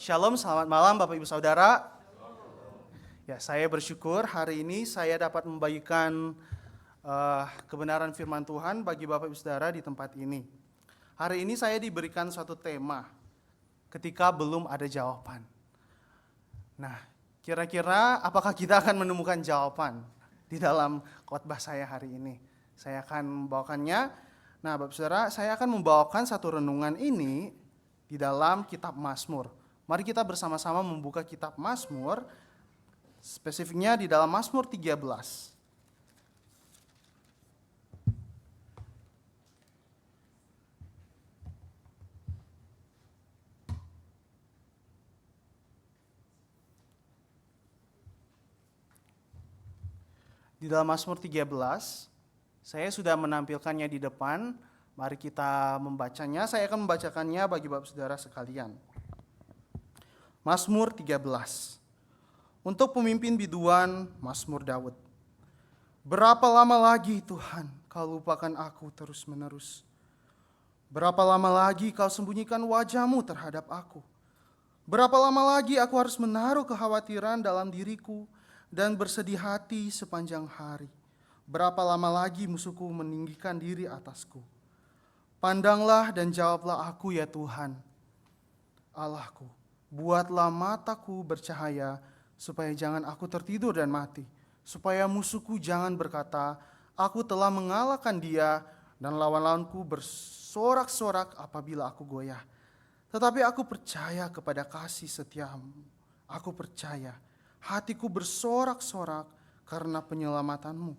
Shalom, selamat malam Bapak Ibu Saudara. Ya, saya bersyukur hari ini saya dapat membagikan kebenaran firman Tuhan bagi Bapak Ibu Saudara di tempat ini. Hari ini saya diberikan suatu tema, ketika belum ada jawaban. Nah, kira-kira apakah kita akan menemukan jawaban di dalam khotbah saya hari ini? Saya akan membawakannya. Nah, Bapak Saudara, saya akan membawakan satu renungan ini di dalam kitab Mazmur. Mari kita bersama-sama membuka kitab Mazmur, spesifiknya di dalam Mazmur 13. Di dalam Mazmur 13, saya sudah menampilkannya di depan. Mari kita membacanya. Saya akan membacakannya bagi Bapak Saudara sekalian. Mazmur 13. Untuk pemimpin biduan, Mazmur Daud. Berapa lama lagi Tuhan kau lupakan aku terus-menerus? Berapa lama lagi kau sembunyikan wajah-Mu terhadap aku? Berapa lama lagi aku harus menaruh kekhawatiran dalam diriku dan bersedih hati sepanjang hari? Berapa lama lagi musuhku meninggikan diri atasku? Pandanglah dan jawablah aku ya Tuhan, Allahku. Buatlah mataku bercahaya, supaya jangan aku tertidur dan mati. Supaya musuhku jangan berkata, aku telah mengalahkan dia, dan lawan-lawanku bersorak-sorak apabila aku goyah. Tetapi aku percaya kepada kasih setiamu. Aku percaya, hatiku bersorak-sorak karena penyelamatanmu.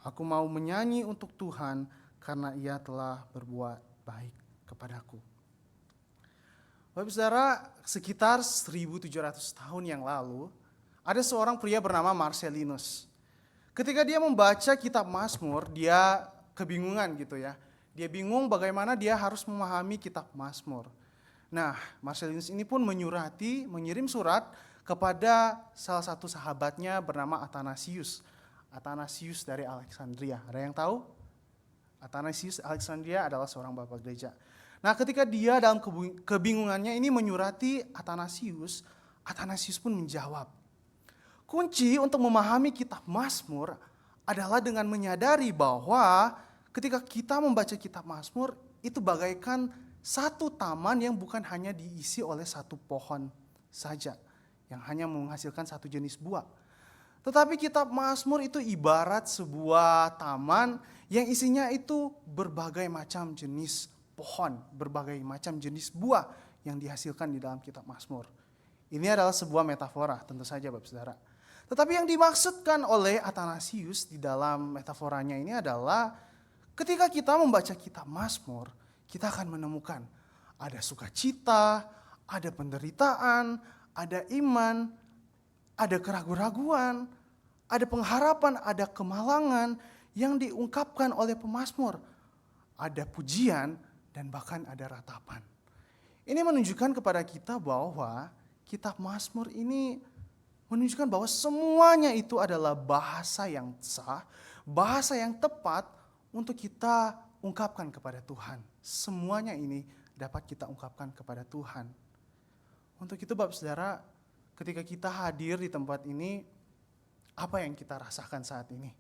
Aku mau menyanyi untuk Tuhan, karena Ia telah berbuat baik kepadaku. Bapak Saudara, sekitar 1700 tahun yang lalu, ada seorang pria bernama Marcellinus. Ketika dia membaca kitab Mazmur, dia kebingungan gitu ya. Dia bingung bagaimana dia harus memahami kitab Mazmur. Nah, Marcellinus ini pun mengirim surat kepada salah satu sahabatnya bernama Athanasius. Athanasius dari Alexandria. Ada yang tahu? Athanasius Alexandria adalah seorang bapak gereja. Nah, ketika dia dalam kebingungannya ini menyurati Athanasius, Athanasius pun menjawab. Kunci untuk memahami kitab Mazmur adalah dengan menyadari bahwa ketika kita membaca kitab Mazmur, itu bagaikan satu taman yang bukan hanya diisi oleh satu pohon saja, yang hanya menghasilkan satu jenis buah. Tetapi kitab Mazmur itu ibarat sebuah taman yang isinya itu berbagai macam jenis pohon, berbagai macam jenis buah yang dihasilkan di dalam kitab Mazmur. Ini adalah sebuah metafora, tentu saja Bapak Saudara. Tetapi yang dimaksudkan oleh Athanasius di dalam metaforanya ini adalah ketika kita membaca kitab Mazmur, kita akan menemukan ada sukacita, ada penderitaan, ada iman, ada keraguan-raguan, ada pengharapan, ada kemalangan yang diungkapkan oleh pemazmur. Ada pujian dan bahkan ada ratapan. Ini menunjukkan kepada kita bahwa kitab Mazmur ini menunjukkan bahwa semuanya itu adalah bahasa yang sah, bahasa yang tepat untuk kita ungkapkan kepada Tuhan. Semuanya ini dapat kita ungkapkan kepada Tuhan. Untuk itu Bapak Saudara, ketika kita hadir di tempat ini, apa yang kita rasakan saat ini?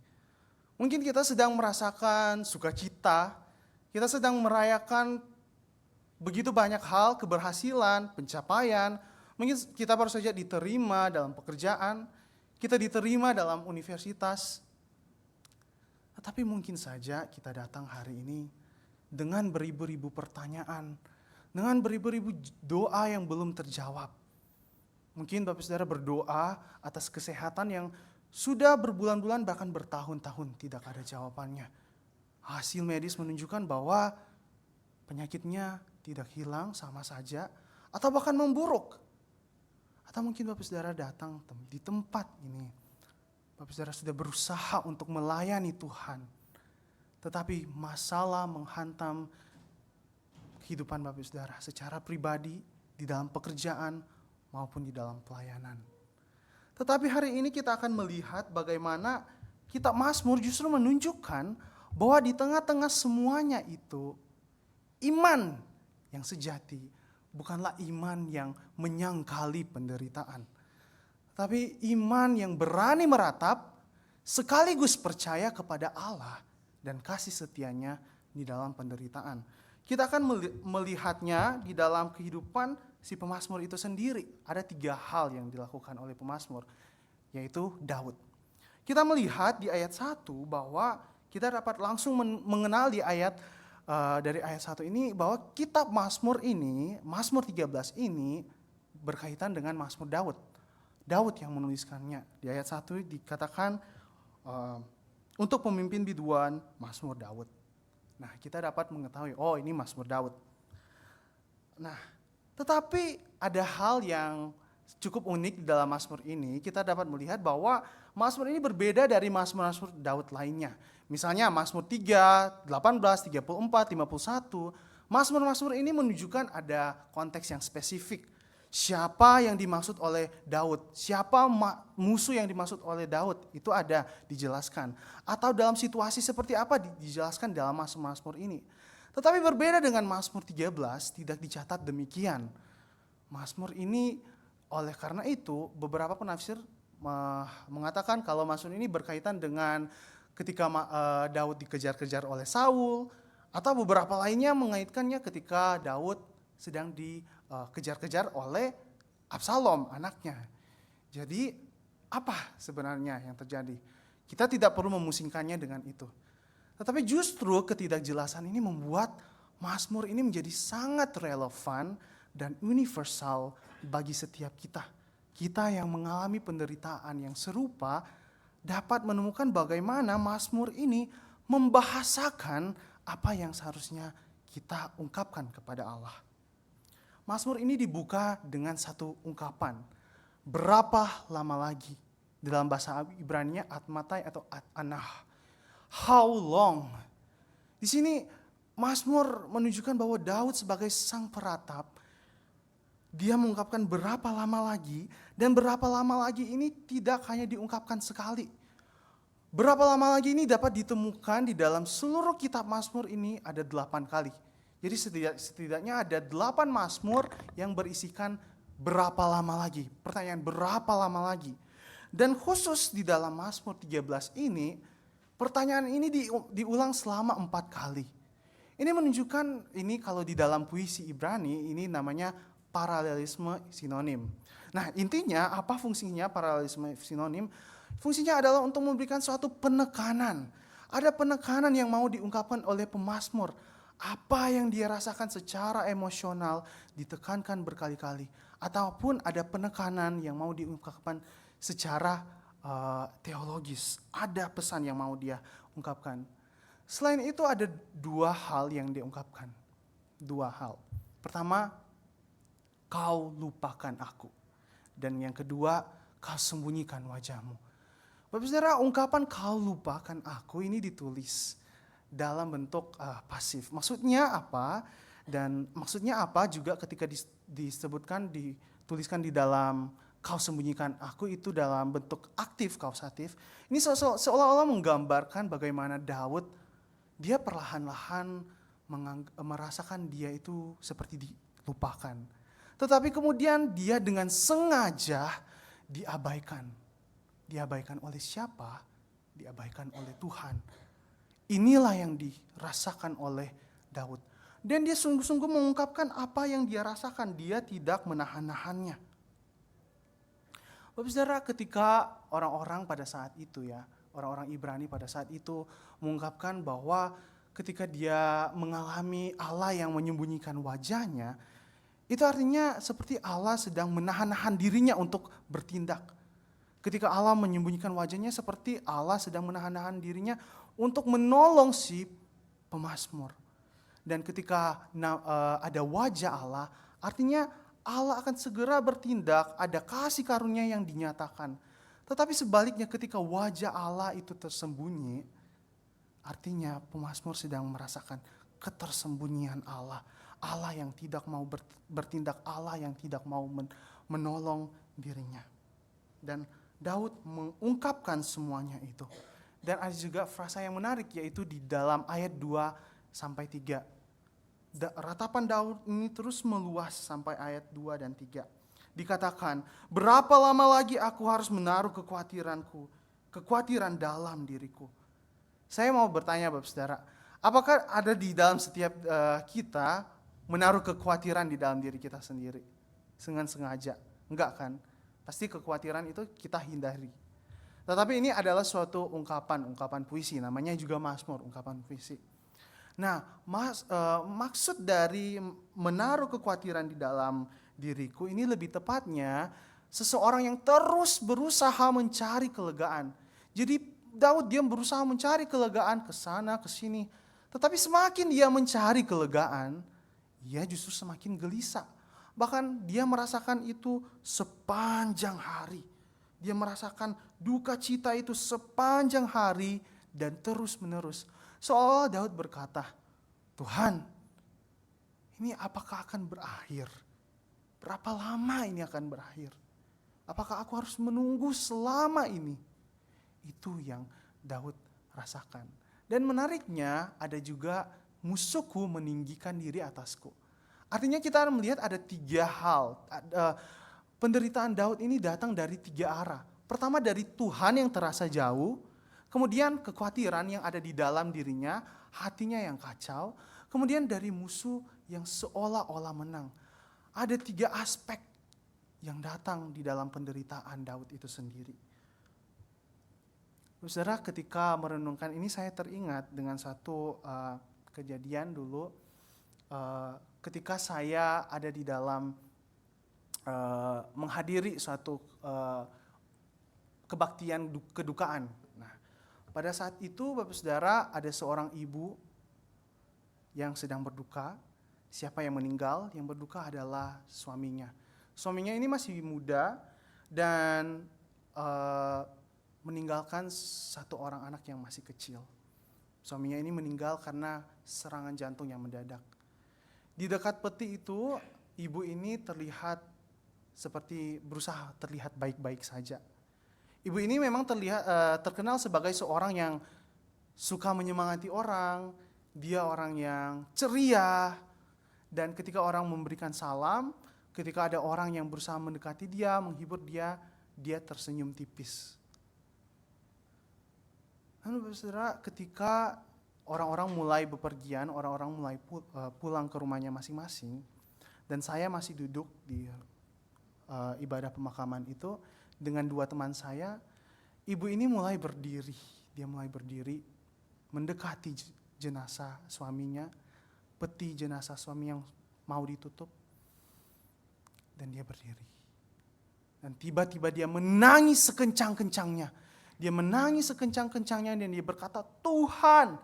Mungkin kita sedang merasakan sukacita, kita sedang merayakan begitu banyak hal, keberhasilan, pencapaian. Mungkin kita baru saja diterima dalam pekerjaan, kita diterima dalam universitas. Tetapi mungkin saja kita datang hari ini dengan beribu-ribu pertanyaan, dengan beribu-ribu doa yang belum terjawab. Mungkin Bapak Saudara berdoa atas kesehatan yang sudah berbulan-bulan bahkan bertahun-tahun tidak ada jawabannya. Hasil medis menunjukkan bahwa penyakitnya tidak hilang sama saja atau bahkan memburuk. Atau mungkin Bapak Saudara datang di tempat ini, Bapak Saudara sudah berusaha untuk melayani Tuhan, tetapi masalah menghantam kehidupan Bapak Saudara secara pribadi, di dalam pekerjaan maupun di dalam pelayanan. Tetapi hari ini kita akan melihat bagaimana kitab Mazmur justru menunjukkan bahwa di tengah-tengah semuanya itu, iman yang sejati bukanlah iman yang menyangkali penderitaan, tapi iman yang berani meratap sekaligus percaya kepada Allah dan kasih setianya di dalam penderitaan. Kita akan melihatnya di dalam kehidupan si pemazmur itu sendiri. Ada 3 hal yang dilakukan oleh pemazmur, yaitu Daud. Kita melihat di ayat 1 bahwa kita dapat langsung mengenal di ayat dari ayat 1 ini bahwa kitab Mazmur ini, Mazmur 13 ini berkaitan dengan Mazmur Daud. Daud yang menuliskannya. Di ayat 1 dikatakan untuk pemimpin biduan Mazmur Daud. Nah, kita dapat mengetahui, oh ini Mazmur Daud. Nah, tetapi ada hal yang cukup unik di dalam Mazmur ini. Kita dapat melihat bahwa Mazmur ini berbeda dari Mazmur-Mazmur Daud lainnya. Misalnya Mazmur 3, 18, 34, 51. Mazmur-Mazmur ini menunjukkan ada konteks yang spesifik. Siapa yang dimaksud oleh Daud, siapa musuh yang dimaksud oleh Daud, itu ada dijelaskan. Atau dalam situasi seperti apa dijelaskan dalam Mazmur ini. Tetapi berbeda dengan Mazmur 13, tidak dicatat demikian. Mazmur ini oleh karena itu beberapa penafsir mengatakan kalau Mazmur ini berkaitan dengan ketika Daud dikejar-kejar oleh Saul, atau beberapa lainnya mengaitkannya ketika Daud sedang dikejar-kejar oleh Absalom, anaknya. Jadi apa sebenarnya yang terjadi? Kita tidak perlu memusingkannya dengan itu. Tetapi justru ketidakjelasan ini membuat Mazmur ini menjadi sangat relevan dan universal bagi setiap kita. Kita yang mengalami penderitaan yang serupa dapat menemukan bagaimana Mazmur ini membahasakan apa yang seharusnya kita ungkapkan kepada Allah. Mazmur ini dibuka dengan satu ungkapan. Berapa lama lagi? Dalam bahasa Ibrani atmatai atau anah. How long? Di sini Mazmur menunjukkan bahwa Daud sebagai sang peratap, dia mengungkapkan berapa lama lagi, dan berapa lama lagi ini tidak hanya diungkapkan sekali. Berapa lama lagi ini dapat ditemukan di dalam seluruh kitab Mazmur ini ada 8 kali. Jadi setidaknya ada 8 Mazmur yang berisikan berapa lama lagi. Pertanyaan berapa lama lagi. Dan khusus di dalam Mazmur 13 ini, pertanyaan ini diulang selama 4 kali. Ini menunjukkan, ini kalau di dalam puisi Ibrani, ini namanya paralelisme sinonim. Nah, intinya apa fungsinya paralelisme sinonim? Fungsinya adalah untuk memberikan suatu penekanan. Ada penekanan yang mau diungkapkan oleh pemazmur. Apa yang dia rasakan secara emosional ditekankan berkali-kali. Ataupun ada penekanan yang mau diungkapkan secara teologis. Ada pesan yang mau dia ungkapkan. Selain itu ada 2 hal yang diungkapkan. 2 hal. Pertama, kau lupakan aku. Dan yang kedua, kau sembunyikan wajahmu. Bapak saudara, ungkapan kau lupakan aku ini ditulis dalam bentuk pasif. Maksudnya apa? Dan maksudnya apa juga ketika disebutkan, dituliskan di dalam kau sembunyikan aku itu dalam bentuk aktif kausatif. Ini seolah-olah menggambarkan bagaimana Daud, dia perlahan-lahan merasakan dia itu seperti dilupakan. Tetapi kemudian dia dengan sengaja diabaikan. Diabaikan oleh siapa? Diabaikan oleh Tuhan. Inilah yang dirasakan oleh Daud. Dan dia sungguh-sungguh mengungkapkan apa yang dia rasakan. Dia tidak menahan-nahannya. Bapak saudara, ketika orang-orang pada saat itu ya, orang-orang Ibrani pada saat itu mengungkapkan bahwa ketika dia mengalami Allah yang menyembunyikan wajahnya, itu artinya seperti Allah sedang menahan-nahan dirinya untuk bertindak. Ketika Allah menyembunyikan wajahnya seperti Allah sedang menahan-nahan dirinya untuk menolong si pemazmur. Dan ketika ada wajah Allah, artinya Allah akan segera bertindak, ada kasih karunia yang dinyatakan. Tetapi sebaliknya ketika wajah Allah itu tersembunyi, artinya pemazmur sedang merasakan ketersembunyian Allah. Allah yang tidak mau bertindak, Allah yang tidak mau menolong dirinya. Dan Daud mengungkapkan semuanya itu. Dan ada juga frasa yang menarik, yaitu di dalam ayat 2-3. ratapan Daud ini terus meluas sampai ayat 2 dan 3. Dikatakan, berapa lama lagi aku harus menaruh kekhawatiran dalam diriku. Saya mau bertanya Bapak Saudara, apakah ada di dalam setiap kita menaruh kekhawatiran di dalam diri kita sendiri? Dengan sengaja? Enggak kan? Pasti kekhawatiran itu kita hindari. Tetapi ini adalah suatu ungkapan puisi, namanya juga Mazmur, ungkapan puisi. Nah, maksud dari menaruh kekhawatiran di dalam diriku ini lebih tepatnya seseorang yang terus berusaha mencari kelegaan. Jadi Daud dia berusaha mencari kelegaan ke sana ke sini. Tetapi semakin dia mencari kelegaan, ia justru semakin gelisah. Bahkan dia merasakan itu sepanjang hari. Dia merasakan duka cita itu sepanjang hari dan terus menerus. Seolah Daud berkata, Tuhan, ini apakah akan berakhir? Berapa lama ini akan berakhir? Apakah aku harus menunggu selama ini? Itu yang Daud rasakan. Dan menariknya ada juga musuhku meninggikan diri atasku. Artinya kita melihat ada 3 hal. Penderitaan Daud ini datang dari 3 arah. Pertama dari Tuhan yang terasa jauh. Kemudian kekhawatiran yang ada di dalam dirinya, hatinya yang kacau. Kemudian dari musuh yang seolah-olah menang. Ada 3 aspek yang datang di dalam penderitaan Daud itu sendiri. Saudara, ketika merenungkan ini saya teringat dengan satu kejadian dulu. Ketika saya ada di dalam menghadiri suatu kebaktian kedukaan. Nah, pada saat itu Bapak Saudara ada seorang ibu yang sedang berduka. Siapa yang meninggal? Yang berduka adalah suaminya. Suaminya ini masih muda dan meninggalkan satu orang anak yang masih kecil. Suaminya ini meninggal karena serangan jantung yang mendadak. Di dekat peti itu, ibu ini terlihat seperti berusaha terlihat baik-baik saja. Ibu ini memang terkenal sebagai seorang yang suka menyemangati orang, dia orang yang ceria, dan ketika orang memberikan salam, ketika ada orang yang berusaha mendekati dia, menghibur dia, dia tersenyum tipis. Lalu saudara, ketika orang-orang mulai bepergian, orang-orang mulai pulang ke rumahnya masing-masing, dan saya masih duduk di ibadah pemakaman itu dengan 2 teman saya, ibu ini mulai berdiri. Dia mulai berdiri, mendekati jenazah suaminya, peti jenazah suami yang mau ditutup, dan dia berdiri. Dan tiba-tiba dia menangis sekencang-kencangnya. Dia menangis sekencang-kencangnya dan dia berkata, Tuhan,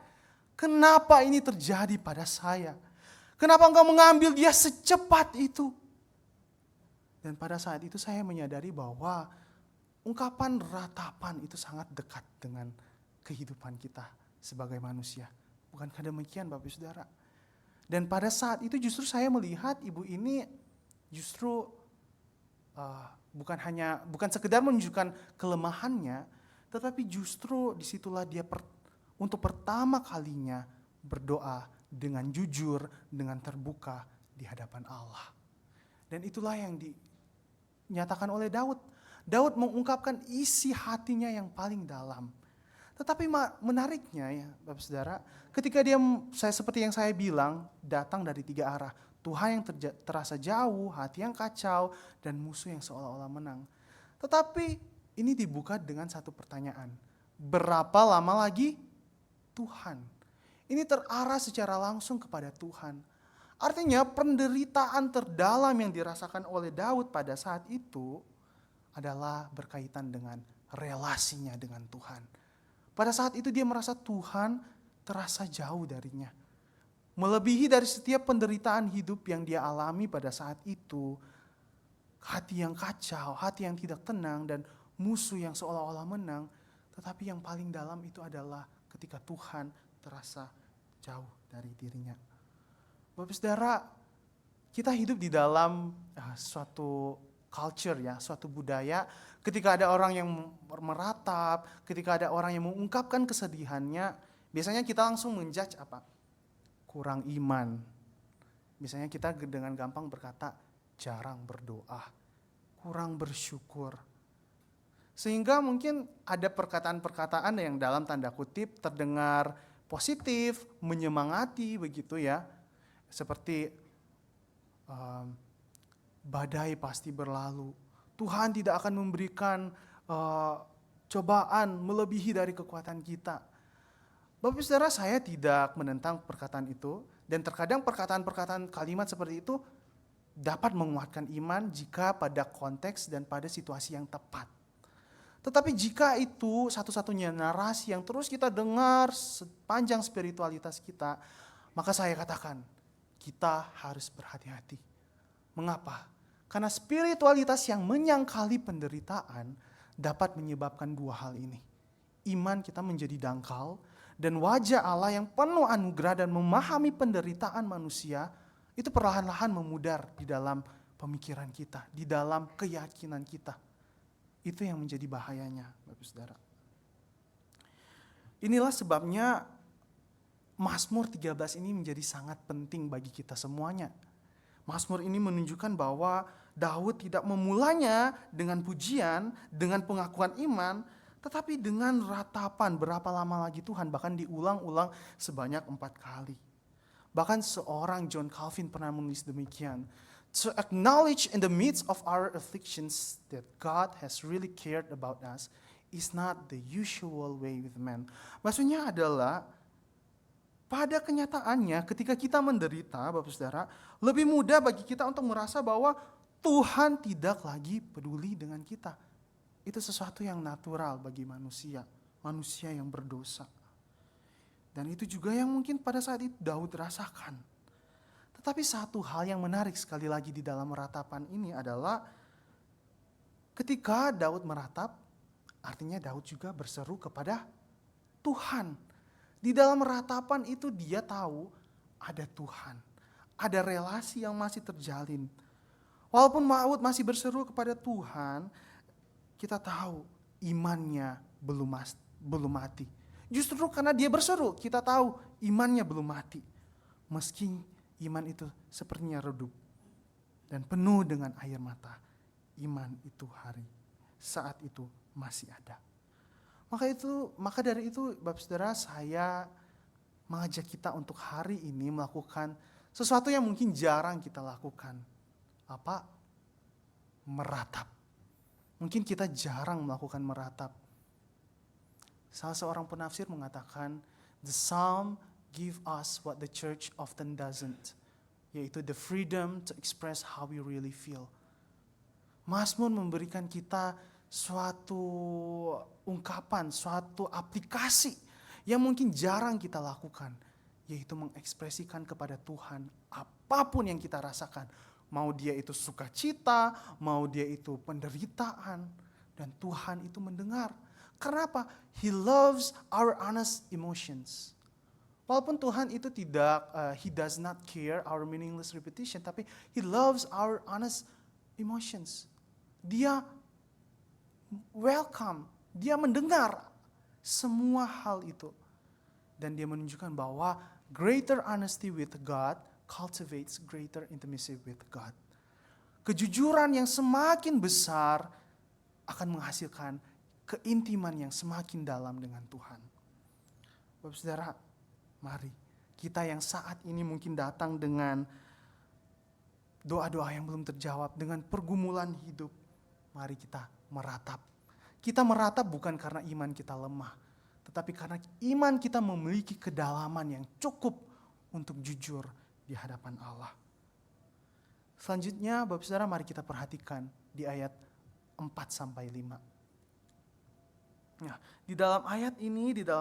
kenapa ini terjadi pada saya? Kenapa Engkau mengambil dia secepat itu? Dan pada saat itu saya menyadari bahwa ungkapan ratapan itu sangat dekat dengan kehidupan kita sebagai manusia. Bukankah demikian Bapak Saudara? Dan pada saat itu justru saya melihat ibu ini justru bukan sekedar menunjukkan kelemahannya, tetapi justru disitulah dia untuk pertama kalinya berdoa dengan jujur, dengan terbuka di hadapan Allah. Dan itulah yang dinyatakan oleh Daud. Daud mengungkapkan isi hatinya yang paling dalam. Tetapi menariknya ya Bapak Saudara, ketika seperti yang saya bilang, datang dari 3 arah. Tuhan yang terasa jauh, hati yang kacau, dan musuh yang seolah-olah menang. Tetapi ini dibuka dengan satu pertanyaan. Berapa lama lagi? Tuhan. Ini terarah secara langsung kepada Tuhan. Artinya penderitaan terdalam yang dirasakan oleh Daud pada saat itu adalah berkaitan dengan relasinya dengan Tuhan. Pada saat itu dia merasa Tuhan terasa jauh darinya. Melebihi dari setiap penderitaan hidup yang dia alami pada saat itu. Hati yang kacau, hati yang tidak tenang, dan musuh yang seolah-olah menang. Tetapi yang paling dalam itu adalah ketika Tuhan terasa jauh dari dirinya. Bapak Saudara, kita hidup di dalam suatu culture ya, suatu budaya. Ketika ada orang yang meratap, ketika ada orang yang mengungkapkan kesedihannya, biasanya kita langsung menjudge apa? Kurang iman, Misalnya kita dengan gampang berkata jarang berdoa, kurang bersyukur. Sehingga mungkin ada perkataan-perkataan yang dalam tanda kutip terdengar positif, menyemangati begitu ya. Seperti badai pasti berlalu. Tuhan tidak akan memberikan cobaan melebihi dari kekuatan kita. Bapak Saudara, saya tidak menentang perkataan itu, dan terkadang perkataan-perkataan kalimat seperti itu dapat menguatkan iman jika pada konteks dan pada situasi yang tepat. Tetapi jika itu satu-satunya narasi yang terus kita dengar sepanjang spiritualitas kita, maka saya katakan kita harus berhati-hati. Mengapa? Karena spiritualitas yang menyangkali penderitaan dapat menyebabkan dua hal ini. Iman kita menjadi dangkal, dan wajah Allah yang penuh anugerah dan memahami penderitaan manusia itu perlahan-lahan memudar di dalam pemikiran kita, di dalam keyakinan kita. Itu yang menjadi bahayanya, Bapak Saudara. Inilah sebabnya Mazmur 13 ini menjadi sangat penting bagi kita semuanya. Mazmur ini menunjukkan bahwa Daud tidak memulainya dengan pujian, dengan pengakuan iman, tetapi dengan ratapan berapa lama lagi Tuhan, bahkan diulang-ulang sebanyak 4 kali. Bahkan seorang John Calvin pernah menulis demikian, to acknowledge in the midst of our afflictions that God has really cared about us is not the usual way with men. Maksudnya adalah pada kenyataannya ketika kita menderita, Bapak Saudara, lebih mudah bagi kita untuk merasa bahwa Tuhan tidak lagi peduli dengan kita. Itu sesuatu yang natural bagi manusia yang berdosa. Dan itu juga yang mungkin pada saat itu Daud rasakan. Tetapi satu hal yang menarik sekali lagi di dalam ratapan ini adalah ketika Daud meratap, artinya Daud juga berseru kepada Tuhan. Di dalam ratapan itu dia tahu ada Tuhan, ada relasi yang masih terjalin. Walaupun Daud masih berseru kepada Tuhan, kita tahu imannya belum mati. Justru karena dia berseru, kita tahu imannya belum mati. Meski iman itu sepertinya redup dan penuh dengan air mata, iman itu saat itu masih ada. Maka dari itu Bapak Saudara, saya mengajak kita untuk hari ini melakukan sesuatu yang mungkin jarang kita lakukan. Apa? Meratap. Mungkin kita jarang melakukan meratap. Salah seorang penafsir mengatakan, the psalm give us what the church often doesn't, yaitu the freedom to express how we really feel. Mazmur memberikan kita suatu ungkapan, suatu aplikasi yang mungkin jarang kita lakukan, yaitu mengekspresikan kepada Tuhan apapun yang kita rasakan. Mau dia itu sukacita, mau dia itu penderitaan, dan Tuhan itu mendengar. Kenapa? He loves our honest emotions. Walaupun Tuhan itu tidak, He does not care our meaningless repetition, tapi He loves our honest emotions. Dia welcome, dia mendengar semua hal itu. Dan dia menunjukkan bahwa greater honesty with God cultivates greater intimacy with God. Kejujuran yang semakin besar akan menghasilkan keintiman yang semakin dalam dengan Tuhan. Bapak Saudara, mari kita yang saat ini mungkin datang dengan doa-doa yang belum terjawab, dengan pergumulan hidup, mari kita meratap. Kita meratap bukan karena iman kita lemah, tetapi karena iman kita memiliki kedalaman yang cukup untuk jujur di hadapan Allah. Selanjutnya Bapak Saudara, mari kita perhatikan di ayat 4-5. Nah, di dalam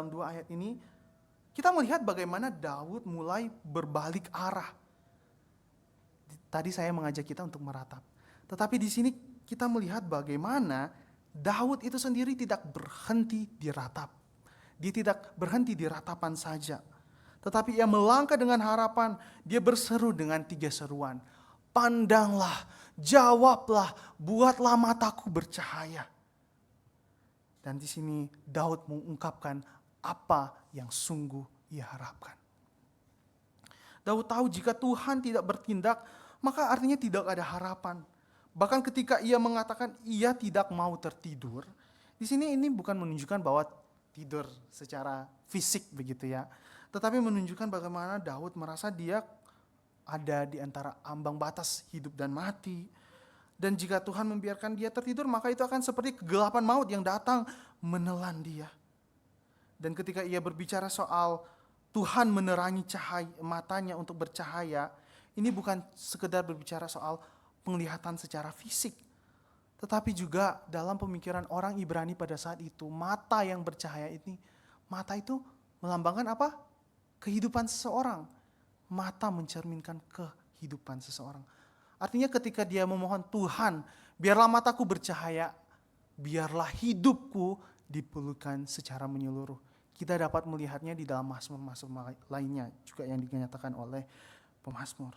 dua ayat ini, kita melihat bagaimana Daud mulai berbalik arah. Tadi saya mengajak kita untuk meratap. Tetapi di sini kita melihat bagaimana Daud itu sendiri tidak berhenti di ratap. Dia tidak berhenti di ratapan saja. Tetapi ia melangkah dengan harapan, dia berseru dengan 3 seruan. Pandanglah, jawablah, buatlah mataku bercahaya. Dan di sini Daud mengungkapkan apa yang sungguh ia harapkan. Daud tahu jika Tuhan tidak bertindak, maka artinya tidak ada harapan. Bahkan ketika ia mengatakan ia tidak mau tertidur, di sini ini bukan menunjukkan bahwa tidur secara fisik begitu ya, tetapi menunjukkan bagaimana Daud merasa dia ada di antara ambang batas hidup dan mati. Dan jika Tuhan membiarkan dia tertidur, maka itu akan seperti kegelapan maut yang datang menelan dia. Dan ketika ia berbicara soal Tuhan menerangi cahaya matanya untuk bercahaya, ini bukan sekedar berbicara soal penglihatan secara fisik, tetapi juga dalam pemikiran orang Ibrani pada saat itu, mata yang bercahaya ini, mata itu melambangkan apa? Kehidupan seseorang. Mata mencerminkan kehidupan seseorang. Artinya ketika dia memohon, Tuhan, biarlah mataku bercahaya, biarlah hidupku dipulihkan secara menyeluruh. Kita dapat melihatnya di dalam mazmur-mazmur lainnya juga yang dinyatakan oleh pemazmur.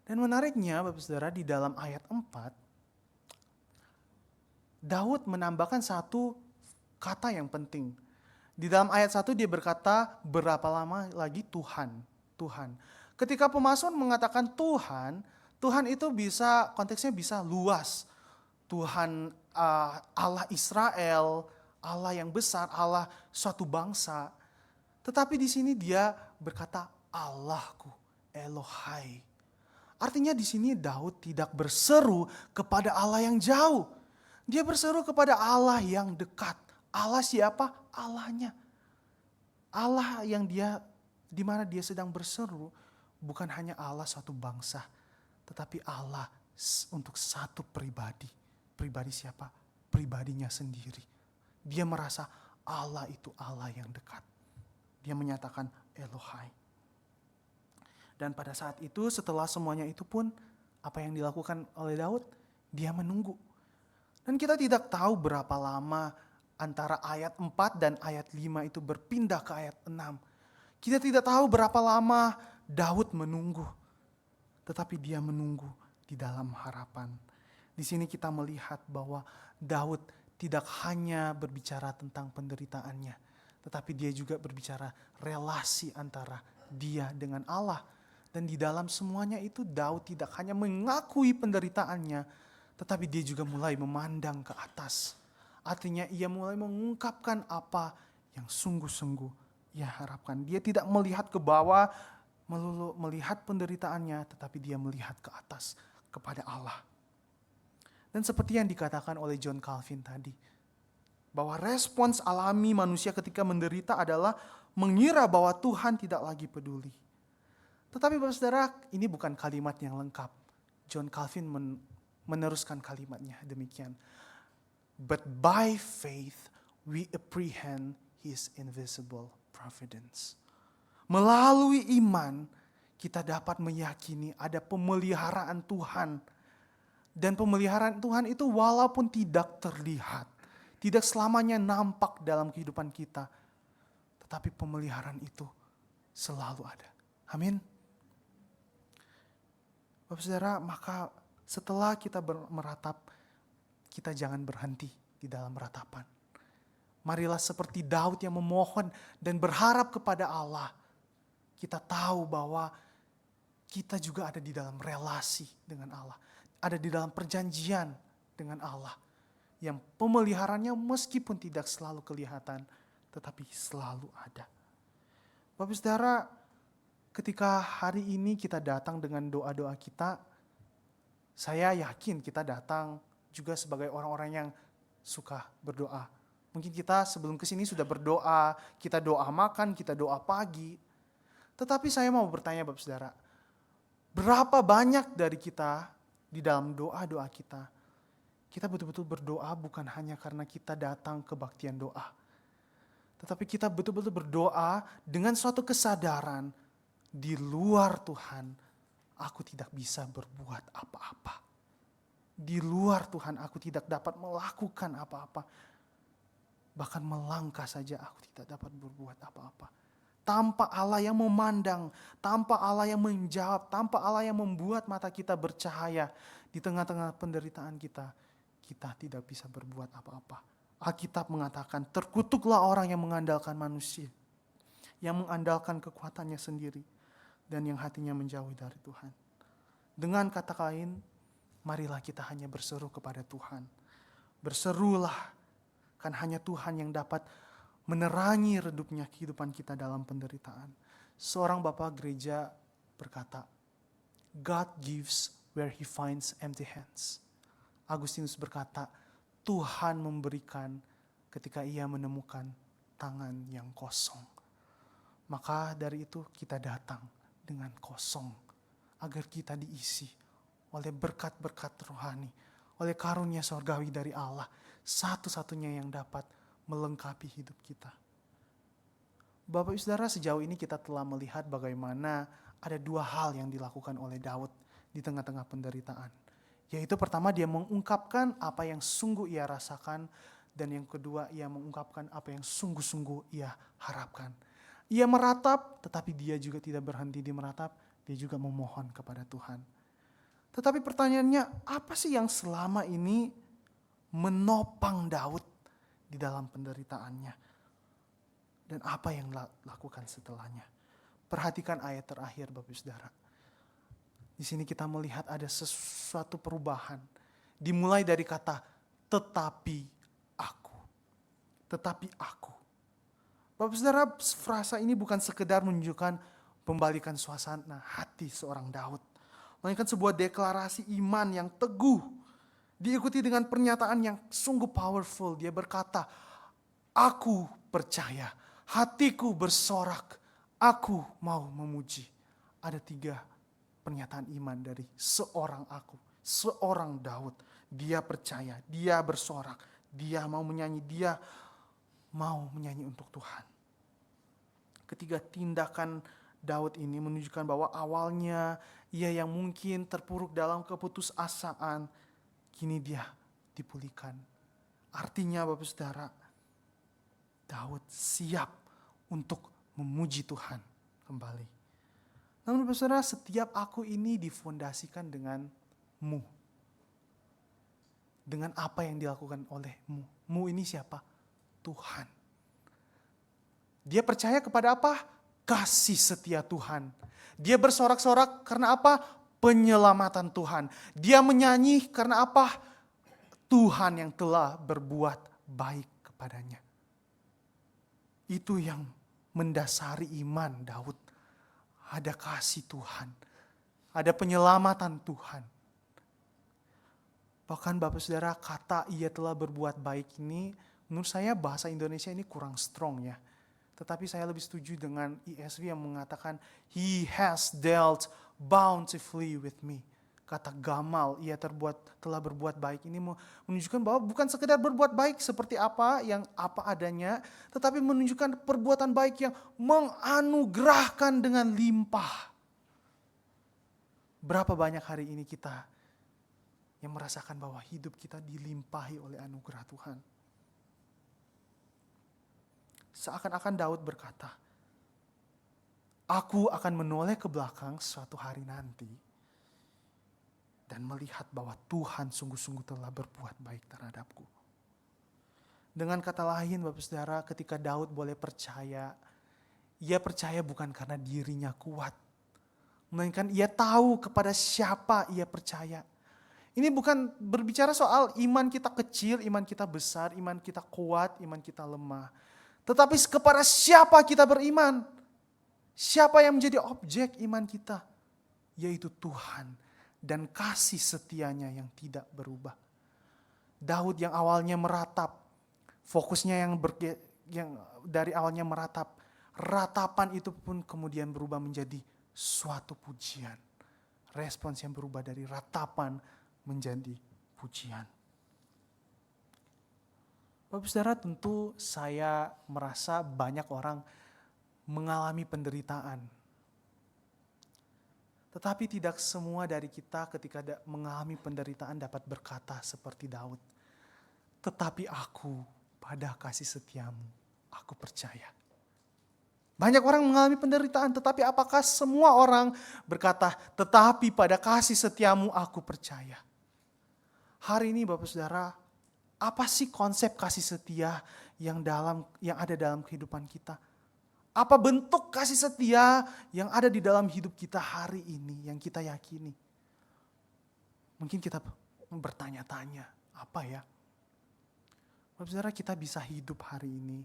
Dan menariknya Bapak Saudara, di dalam ayat 4, Daud menambahkan satu kata yang penting. Di dalam ayat 1 dia berkata, berapa lama lagi Tuhan. Tuhan. Ketika pemazmur mengatakan Tuhan, Tuhan itu bisa, konteksnya bisa luas. Tuhan Allah Israel, Allah yang besar, Allah suatu bangsa. Tetapi di sini dia berkata Allahku, Elohai. Artinya di sini Daud tidak berseru kepada Allah yang jauh. Dia berseru kepada Allah yang dekat. Allah siapa? Allahnya. Allah yang di mana dia sedang berseru bukan hanya Allah suatu bangsa, tetapi Allah untuk satu pribadi. Pribadi siapa? Pribadinya sendiri. Dia merasa Allah itu Allah yang dekat. Dia menyatakan Elohai. Dan pada saat itu setelah semuanya itu pun apa yang dilakukan oleh Daud? Dia menunggu. Dan kita tidak tahu berapa lama antara ayat 4 dan ayat 5 itu berpindah ke ayat 6. Kita tidak tahu berapa lama Daud menunggu. Tetapi dia menunggu di dalam harapan. Di sini kita melihat bahwa Daud tidak hanya berbicara tentang penderitaannya, tetapi dia juga berbicara relasi antara dia dengan Allah. Dan di dalam semuanya itu Daud tidak hanya mengakui penderitaannya, tetapi dia juga mulai memandang ke atas. Artinya ia mulai mengungkapkan apa yang sungguh-sungguh ia harapkan. Dia tidak melihat ke bawah, melulu melihat penderitaannya, tetapi dia melihat ke atas kepada Allah. Dan seperti yang dikatakan oleh John Calvin tadi, bahwa respons alami manusia ketika menderita adalah mengira bahwa Tuhan tidak lagi peduli. Tetapi Bapak Saudara, ini bukan kalimat yang lengkap. John Calvin meneruskan kalimatnya demikian. But by faith we apprehend his invisible providence. Melalui iman kita dapat meyakini ada pemeliharaan Tuhan. Dan pemeliharaan Tuhan itu walaupun tidak terlihat, tidak selamanya nampak dalam kehidupan kita, tetapi pemeliharaan itu selalu ada. Amin. Bapak Saudara, maka setelah kita meratap, kita jangan berhenti di dalam ratapan. Marilah seperti Daud yang memohon dan berharap kepada Allah. Kita tahu bahwa kita juga ada di dalam relasi dengan Allah. Ada di dalam perjanjian dengan Allah. Yang pemeliharaannya meskipun tidak selalu kelihatan, tetapi selalu ada. Bapak Saudara, ketika hari ini kita datang dengan doa-doa kita, saya yakin kita datang juga sebagai orang-orang yang suka berdoa. Mungkin kita sebelum kesini sudah berdoa, kita doa makan, kita doa pagi. Tetapi saya mau bertanya Bapak Saudara, berapa banyak dari kita di dalam doa-doa kita betul-betul berdoa bukan hanya karena kita datang ke baktian doa. Tetapi kita betul-betul berdoa dengan suatu kesadaran, di luar Tuhan, aku tidak bisa berbuat apa-apa. Di luar Tuhan, aku tidak dapat melakukan apa-apa. Bahkan melangkah saja aku tidak dapat berbuat apa-apa. Tanpa Allah yang memandang, tanpa Allah yang menjawab, tanpa Allah yang membuat mata kita bercahaya di tengah-tengah penderitaan kita, kita tidak bisa berbuat apa-apa. Alkitab mengatakan, terkutuklah orang yang mengandalkan manusia, yang mengandalkan kekuatannya sendiri. dan yang hatinya menjauhi dari Tuhan. Dengan kata lain, marilah kita hanya berseru kepada Tuhan. Berserulah, kan hanya Tuhan yang dapat menerangi redupnya kehidupan kita dalam penderitaan. Seorang bapak gereja berkata, God gives where he finds empty hands. Agustinus berkata, Tuhan memberikan ketika ia menemukan tangan yang kosong. Maka dari itu kita datang dengan kosong, agar kita diisi oleh berkat-berkat rohani, oleh karunia sorgawi dari Allah, satu-satunya yang dapat melengkapi hidup kita. Bapak Ibu Saudara, sejauh ini kita telah melihat bagaimana ada dua hal yang dilakukan oleh Daud di tengah-tengah penderitaan. Yaitu pertama, dia mengungkapkan apa yang sungguh ia rasakan, dan yang kedua, ia mengungkapkan apa yang sungguh-sungguh ia harapkan. Ia meratap, tetapi dia juga tidak berhenti di meratap, dia juga memohon kepada Tuhan. Tetapi pertanyaannya, apa sih yang selama ini menopang Daud di dalam penderitaannya? Dan apa yang lakukan setelahnya? Perhatikan ayat terakhir, Bapak Saudara. Di sini kita melihat ada sesuatu perubahan. Dimulai dari kata, tetapi aku. Tetapi aku. Bapak Saudara, frasa ini bukan sekedar menunjukkan pembalikan suasana hati seorang Daud. Melainkan sebuah deklarasi iman yang teguh. Diikuti dengan pernyataan yang sungguh powerful. Dia berkata, aku percaya, hatiku bersorak, aku mau memuji. Ada 3 pernyataan iman dari seorang aku, seorang Daud. Dia percaya, dia bersorak, dia mau menyanyi, dia mau menyanyi untuk Tuhan. Ketiga tindakan Daud ini menunjukkan bahwa awalnya ia yang mungkin terpuruk dalam keputusasaan, kini dia dipulihkan. Artinya Bapak Saudara, Daud siap untuk memuji Tuhan kembali. Namun Bapak Saudara, setiap aku ini difondasikan dengan mu. Dengan apa yang dilakukan olehmu. Mu ini siapa? Tuhan. Dia percaya kepada apa? Kasih setia Tuhan. Dia bersorak-sorak karena apa? Penyelamatan Tuhan. Dia menyanyi karena apa? Tuhan yang telah berbuat baik kepadanya. Itu yang mendasari iman Daud. Ada kasih Tuhan. Ada penyelamatan Tuhan. Bahkan Bapak Saudara, kata ia telah berbuat baik ini, menurut saya bahasa Indonesia ini kurang strong ya. Tetapi saya lebih setuju dengan ESV yang mengatakan, He has dealt bountifully with me. Kata gamal, ia telah berbuat baik ini menunjukkan bahwa bukan sekedar berbuat baik seperti apa yang apa adanya, tetapi menunjukkan perbuatan baik yang menganugerahkan dengan limpah. Berapa banyak hari ini kita yang merasakan bahwa hidup kita dilimpahi oleh anugerah Tuhan. Seakan-akan Daud berkata, aku akan menoleh ke belakang suatu hari nanti dan melihat bahwa Tuhan sungguh-sungguh telah berbuat baik terhadapku. Dengan kata lain Bapak Saudara, ketika Daud boleh percaya, ia percaya bukan karena dirinya kuat, melainkan ia tahu kepada siapa ia percaya. Ini bukan berbicara soal iman kita kecil, iman kita besar, iman kita kuat, iman kita lemah. Tetapi kepada siapa kita beriman? Siapa yang menjadi objek iman kita? Yaitu Tuhan. Dan kasih setianya yang tidak berubah. Daud yang awalnya meratap, fokusnya yang dari awalnya meratap, ratapan itu pun kemudian berubah menjadi suatu pujian. Respons yang berubah dari ratapan menjadi pujian. Bapak Saudara, tentu saya merasa banyak orang mengalami penderitaan. Tetapi tidak semua dari kita ketika mengalami penderitaan dapat berkata seperti Daud. Tetapi aku pada kasih setiamu, aku percaya. Banyak orang mengalami penderitaan, tetapi apakah semua orang berkata, tetapi pada kasih setiamu aku percaya? Hari ini Bapak Saudara, apa sih konsep kasih setia yang ada dalam kehidupan kita? Apa bentuk kasih setia yang ada di dalam hidup kita hari ini yang kita yakini? Mungkin kita bertanya-tanya, apa ya? Bapak saudara, kita bisa hidup hari ini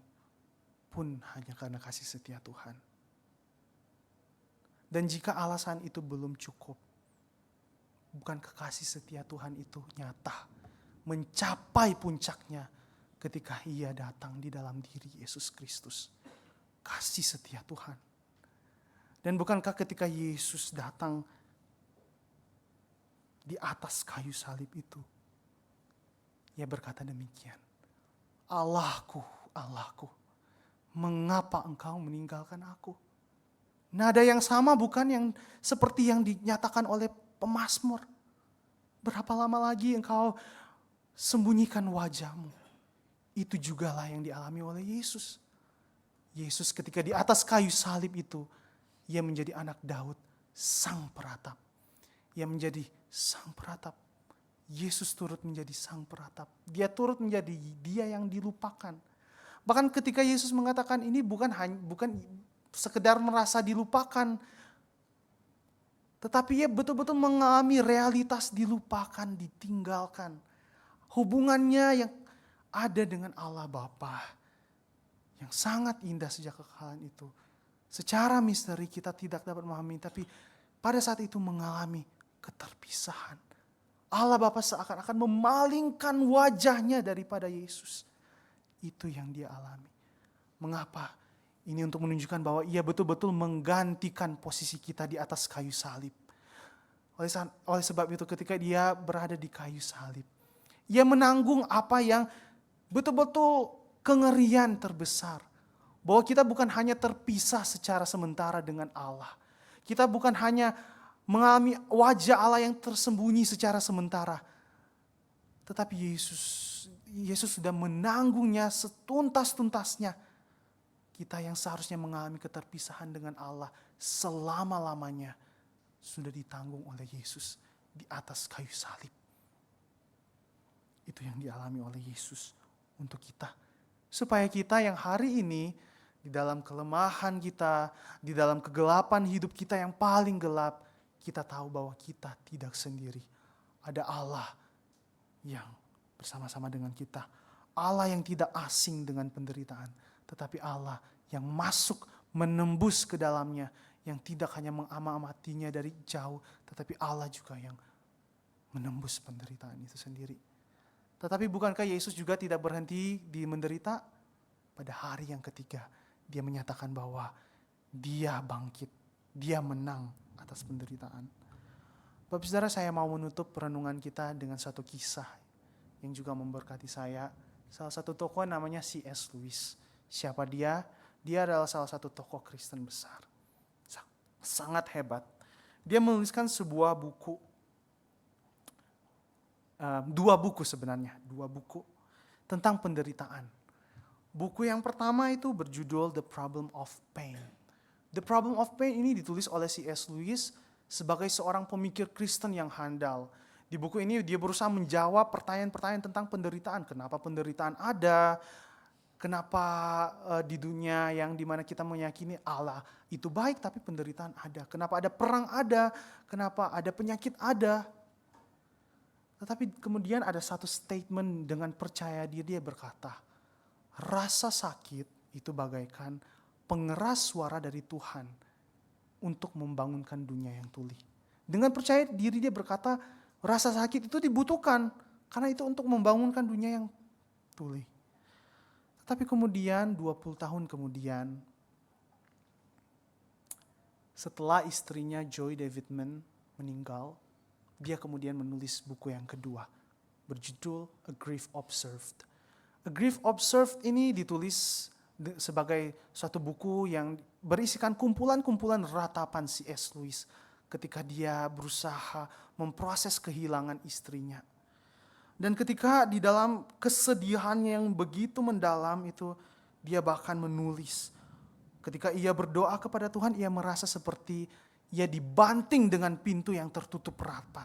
pun hanya karena kasih setia Tuhan. Dan jika alasan itu belum cukup, bukankah kasih setia Tuhan itu nyata, mencapai puncaknya ketika Ia datang di dalam diri Yesus Kristus? Kasih setia Tuhan. Dan bukankah ketika Yesus datang di atas kayu salib itu, Ia berkata demikian, Allahku, Allahku, mengapa engkau meninggalkan aku? Nada yang sama bukan yang seperti yang dinyatakan oleh pemazmur. Berapa lama lagi engkau sembunyikan wajahmu? Itu jugalah yang dialami oleh Yesus. Yesus ketika di atas kayu salib itu, Ia menjadi anak Daud, sang peratap. Ia menjadi sang peratap. Yesus turut menjadi sang peratap. Dia turut menjadi dia yang dilupakan. Bahkan ketika Yesus mengatakan ini bukan sekedar merasa dilupakan, tetapi Ia betul-betul mengalami realitas dilupakan, ditinggalkan. Hubungannya yang ada dengan Allah Bapa yang sangat indah sejak kekekalan itu. Secara misteri kita tidak dapat memahami, tapi pada saat itu mengalami keterpisahan. Allah Bapa seakan-akan memalingkan wajahnya daripada Yesus. Itu yang Dia alami. Mengapa? Ini untuk menunjukkan bahwa Ia betul-betul menggantikan posisi kita di atas kayu salib. Oleh sebab itu ketika Dia berada di kayu salib, Ia menanggung apa yang betul-betul kengerian terbesar. Bahwa kita bukan hanya terpisah secara sementara dengan Allah. Kita bukan hanya mengalami wajah Allah yang tersembunyi secara sementara. Tetapi Yesus sudah menanggungnya setuntas-tuntasnya. Kita yang seharusnya mengalami keterpisahan dengan Allah selama-lamanya sudah ditanggung oleh Yesus di atas kayu salib. Itu yang dialami oleh Yesus untuk kita. Supaya kita yang hari ini di dalam kelemahan kita, di dalam kegelapan hidup kita yang paling gelap, kita tahu bahwa kita tidak sendiri. Ada Allah yang bersama-sama dengan kita. Allah yang tidak asing dengan penderitaan, tetapi Allah yang masuk menembus ke dalamnya, yang tidak hanya mengamatinya dari jauh, tetapi Allah juga yang menembus penderitaan itu sendiri. Tetapi bukankah Yesus juga tidak berhenti di menderita? Pada hari yang ketiga, Dia menyatakan bahwa Dia bangkit, Dia menang atas penderitaan. Bapak saudara, saya mau menutup perenungan kita dengan satu kisah yang juga memberkati saya. Salah satu tokoh namanya C.S. Lewis. Siapa dia? Dia adalah salah satu tokoh Kristen besar. Sangat hebat. Dia menuliskan sebuah buku. Dua buku tentang penderitaan. Buku yang pertama itu berjudul The Problem of Pain. The Problem of Pain ini ditulis oleh C.S. Lewis sebagai seorang pemikir Kristen yang handal. Di buku ini dia berusaha menjawab pertanyaan-pertanyaan tentang penderitaan. Kenapa penderitaan ada? Kenapa di dunia yang dimana kita meyakini Allah itu baik tapi penderitaan ada? Kenapa ada perang ada? Kenapa ada penyakit ada? Tetapi kemudian ada satu statement dengan percaya diri, dia berkata, rasa sakit itu bagaikan pengeras suara dari Tuhan untuk membangunkan dunia yang tuli. Dengan percaya diri dia berkata, rasa sakit itu dibutuhkan karena itu untuk membangunkan dunia yang tuli. Tetapi kemudian 20 tahun kemudian, setelah istrinya Joy Davidman meninggal, dia kemudian menulis buku yang kedua, berjudul A Grief Observed. A Grief Observed ini ditulis sebagai suatu buku yang berisikan kumpulan-kumpulan ratapan C.S. Lewis ketika dia berusaha memproses kehilangan istrinya. Dan ketika di dalam kesedihannya yang begitu mendalam itu, dia bahkan menulis. Ketika ia berdoa kepada Tuhan, ia merasa seperti ia dibanting dengan pintu yang tertutup rapat.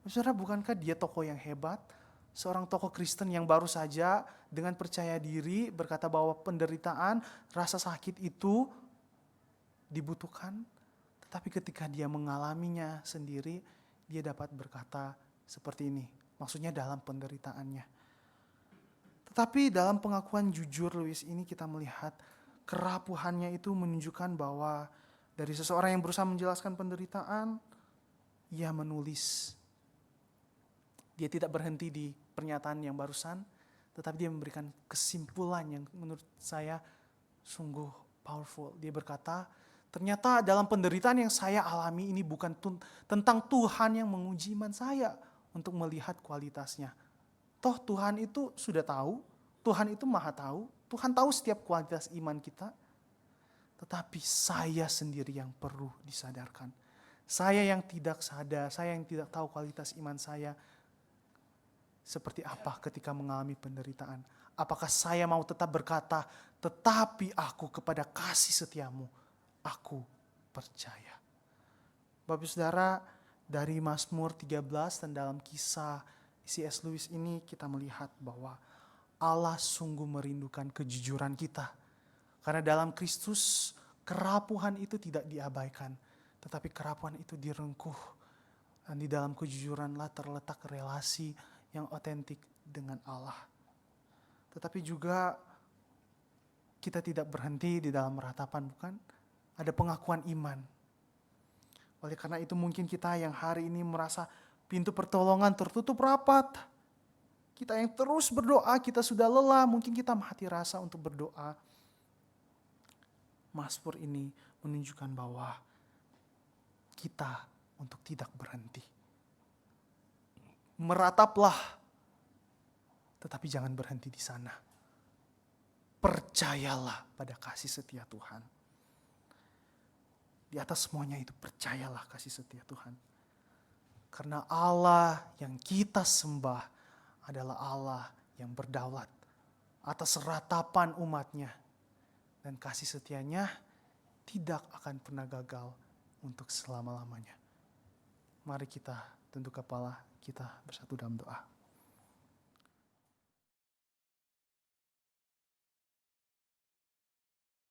Saudara, bukankah dia tokoh yang hebat? seorang tokoh Kristen yang baru saja dengan percaya diri berkata bahwa penderitaan, rasa sakit itu dibutuhkan. Tetapi ketika dia mengalaminya sendiri, dia dapat berkata seperti ini. Maksudnya dalam penderitaannya. Tetapi dalam pengakuan jujur Louis ini kita melihat kerapuhannya itu menunjukkan bahwa dari seseorang yang berusaha menjelaskan penderitaan, ia menulis. Dia tidak berhenti di pernyataan yang barusan, tetapi dia memberikan kesimpulan yang menurut saya sungguh powerful. Dia berkata, ternyata dalam penderitaan yang saya alami ini bukan tentang Tuhan yang menguji iman saya untuk melihat kualitasnya. Toh Tuhan itu sudah tahu, Tuhan itu maha tahu, Tuhan tahu setiap kualitas iman kita. Tetapi saya sendiri yang perlu disadarkan. Saya yang tidak sadar, saya yang tidak tahu kualitas iman saya seperti apa ketika mengalami penderitaan. Apakah saya mau tetap berkata, tetapi aku kepada kasih setiamu, aku percaya. Bapak Saudara, dari Mazmur 13 dan dalam kisah C.S. Lewis ini kita melihat bahwa Allah sungguh merindukan kejujuran kita. Karena dalam Kristus kerapuhan itu tidak diabaikan, tetapi kerapuhan itu direngkuh. Dan di dalam kejujuranlah terletak relasi yang otentik dengan Allah. Tetapi juga kita tidak berhenti di dalam ratapan, bukan? Ada pengakuan iman. Oleh karena itu mungkin kita yang hari ini merasa pintu pertolongan tertutup rapat. Kita yang terus berdoa, kita sudah lelah, mungkin kita mati rasa untuk berdoa. Mazmur ini menunjukkan bahwa kita untuk tidak berhenti. Merataplah, tetapi jangan berhenti di sana. Percayalah pada kasih setia Tuhan. Di atas semuanya itu percayalah kasih setia Tuhan. Karena Allah yang kita sembah adalah Allah yang berdaulat atas ratapan umatnya. Dan kasih setianya tidak akan pernah gagal untuk selama-lamanya. Mari kita tunduk kepala, kita bersatu dalam doa.